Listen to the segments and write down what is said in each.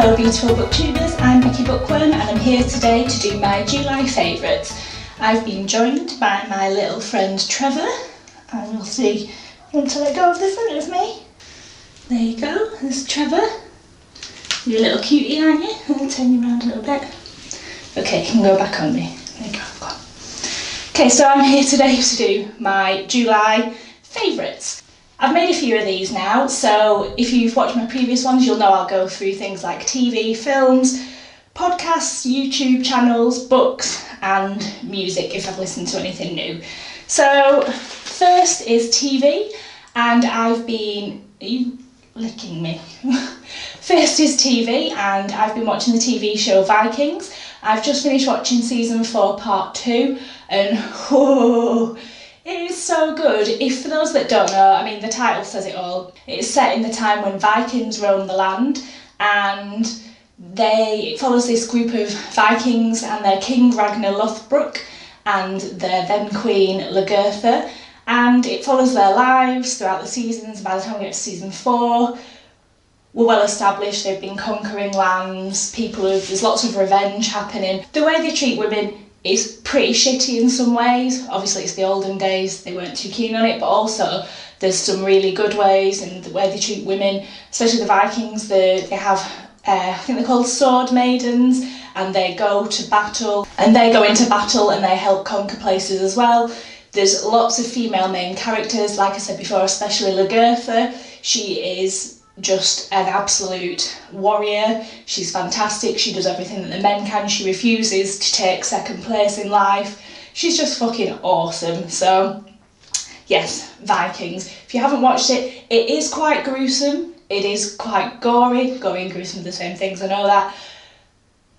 Hello beautiful booktubers, I'm Vicky Bookworm and I'm here today to do my July favourites. I've been joined by my little friend Trevor, and we'll see once I let go of the front of me. There you go, there's Trevor. You're a little cutie, aren't you? I'll turn you around a little bit. Okay, you can go back on me. There you go. Okay, so I'm here today to do my July favourites. I've made a few of these now, so if you've watched my previous ones, you'll know I'll go through things like TV, films, podcasts, YouTube channels, books, and music if I've listened to anything new. So, first is TV, and are you licking me? First is TV, and I've been watching the TV show Vikings. I've just finished watching season 4 part 2, and it is so good. If for those that don't know, I mean the title says it all. It's set in the time when Vikings roamed the land, and it follows this group of Vikings and their king Ragnar Lothbrok and their then queen Lagertha, and it follows their lives throughout the seasons. By the time we get to season 4, we're well established, they've been conquering lands, there's lots of revenge happening. The way they treat women is pretty shitty in some ways. Obviously it's the olden days, they weren't too keen on it, but also there's some really good ways in the way they treat women, especially the Vikings. They have, I think they're called sword maidens, and they go into battle and they help conquer places as well. There's lots of female main characters, like I said before, especially Lagertha. She is just an absolute warrior. She's fantastic. She does everything that the men can. She refuses to take second place in life. She's just fucking awesome. So yes, Vikings. If you haven't watched it, it is quite gruesome. It is quite gory. Gory and gruesome are the same things, I know that.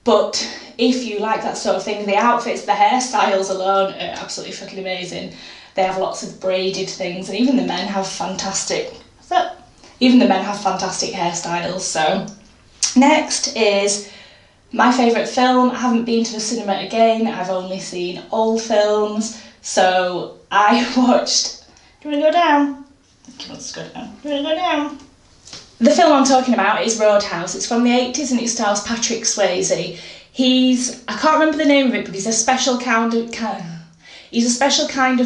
But if you like that sort of thing, the outfits, the hairstyles alone are absolutely fucking amazing. They have lots of braided things, and even the men have fantastic hairstyles. So next is my favourite film. I haven't been to the cinema again, I've only seen old films. So I watched, do you want to go down? Let's go down. Do you want to go down? The film I'm talking about is Roadhouse. It's from the 80s and it stars Patrick Swayze. I can't remember the name of it, but he's a special kind of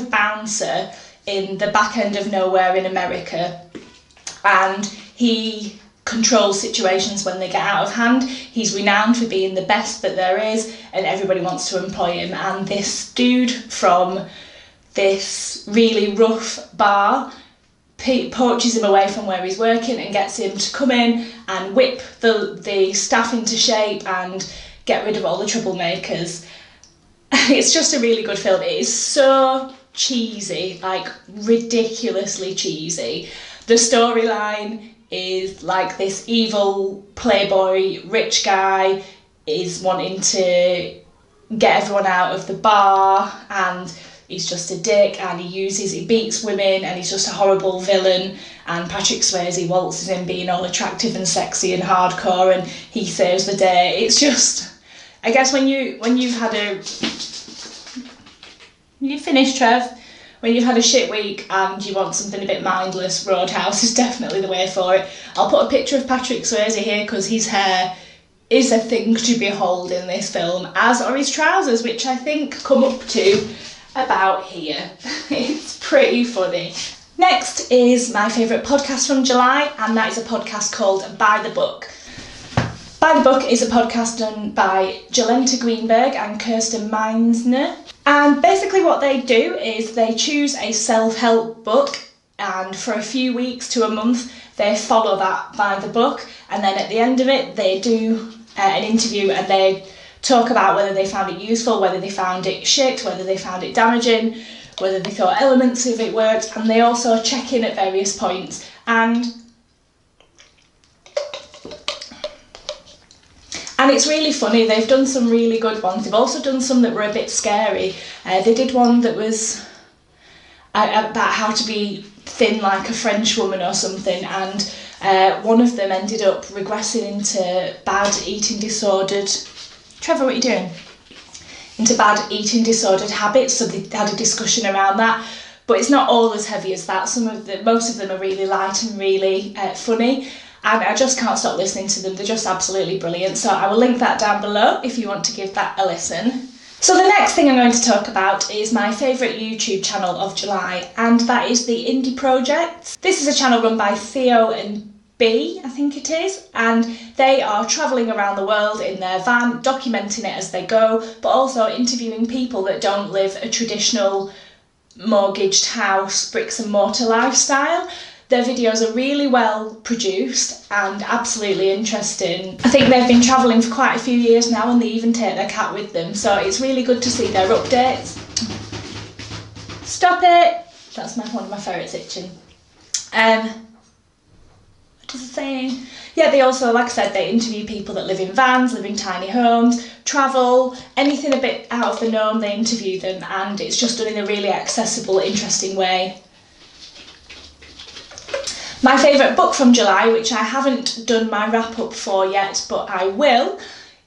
bouncer in the back end of nowhere in America. And he controls situations when they get out of hand. He's renowned for being the best that there is, and everybody wants to employ him. And this dude from this really rough bar poaches him away from where he's working and gets him to come in and whip the staff into shape and get rid of all the troublemakers. It's just a really good film. It is so cheesy, like ridiculously cheesy. The storyline is like this evil playboy rich guy is wanting to get everyone out of the bar, and he's just a dick, and he beats women, and he's just a horrible villain, and Patrick Swayze waltzes in being all attractive and sexy and hardcore, and he saves the day. It's just, I guess you finished, Trev? When you've had a shit week and you want something a bit mindless, Roadhouse is definitely the way for it. I'll put a picture of Patrick Swayze here because his hair is a thing to behold in this film, as are his trousers, which I think come up to about here. It's pretty funny. Next is my favourite podcast from July, and that is a podcast called By the Book. By the Book is a podcast done by Jolenta Greenberg and Kirsten Meinsner. And basically what they do is they choose a self-help book, and for a few weeks to a month they follow that by the book, and then at the end of it they do an interview and they talk about whether they found it useful, whether they found it shit, whether they found it damaging, whether they thought elements of it worked, and they also check in at various points. And it's really funny. They've done some really good ones. They've also done some that were a bit scary. They did one that was about how to be thin like a French woman or something, and one of them ended up regressing into bad eating disordered... Trevor, what are you doing? Into bad eating disordered habits, so they had a discussion around that. But it's not all as heavy as that. Most of them are really light and really funny. and I just can't stop listening to them. They're just absolutely brilliant. So I will link that down below if you want to give that a listen. So the next thing I'm going to talk about is my favourite YouTube channel of July, and that is the Indie Project. This is a channel run by Theo and B, I think it is, and they are travelling around the world in their van, documenting it as they go, but also interviewing people that don't live a traditional mortgaged house, bricks and mortar lifestyle. Their videos are really well produced and absolutely interesting. I think they've been travelling for quite a few years now, and they even take their cat with them, so it's really good to see their updates. Stop it! That's one of my ferrets itching. What is it saying? Yeah, they also, like I said, they interview people that live in vans, live in tiny homes, travel, anything a bit out of the norm, they interview them, and it's just done in a really accessible, interesting way. My favourite book from July, which I haven't done my wrap-up for yet, but I will,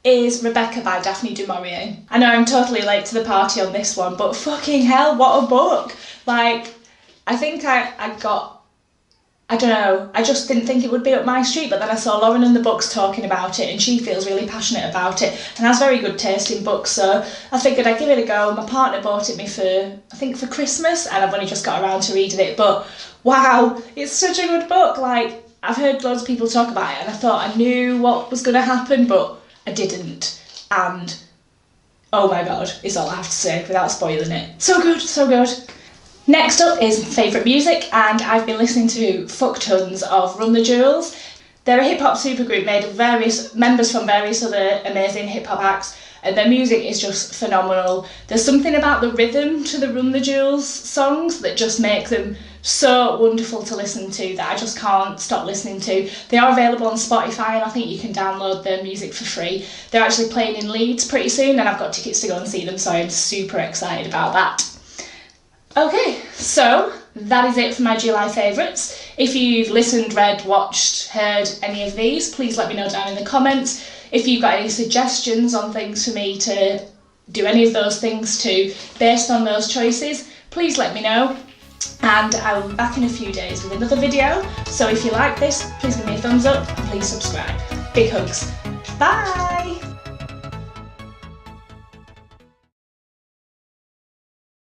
is Rebecca by Daphne du Maurier. I know I'm totally late to the party on this one, but fucking hell, what a book! Like, I think I don't know, I just didn't think it would be up my street, but then I saw Lauren in the books talking about it, and she feels really passionate about it and has very good taste in books, so I figured I'd give it a go. My partner bought it me for Christmas, and I've only just got around to reading it, but wow, it's such a good book. Like, I've heard loads of people talk about it, and I thought I knew what was going to happen, but I didn't, and oh my god, is all I have to say without spoiling it. So good, so good. Next up is favourite music, and I've been listening to fuck tons of Run the Jewels. They're a hip-hop supergroup made of various members from various other amazing hip-hop acts, and their music is just phenomenal. There's something about the rhythm to the Run the Jewels songs that just make them so wonderful to listen to that I just can't stop listening to. They are available on Spotify, and I think you can download their music for free. They're actually playing in Leeds pretty soon, and I've got tickets to go and see them, so I'm super excited about that. Okay, so that is it for my July favourites. If you've listened, read, watched, heard any of these, please let me know down in the comments. If you've got any suggestions on things for me to do any of those things to, based on those choices, please let me know. And I will be back in a few days with another video. So if you like this, please give me a thumbs up and please subscribe. Big hugs. Bye!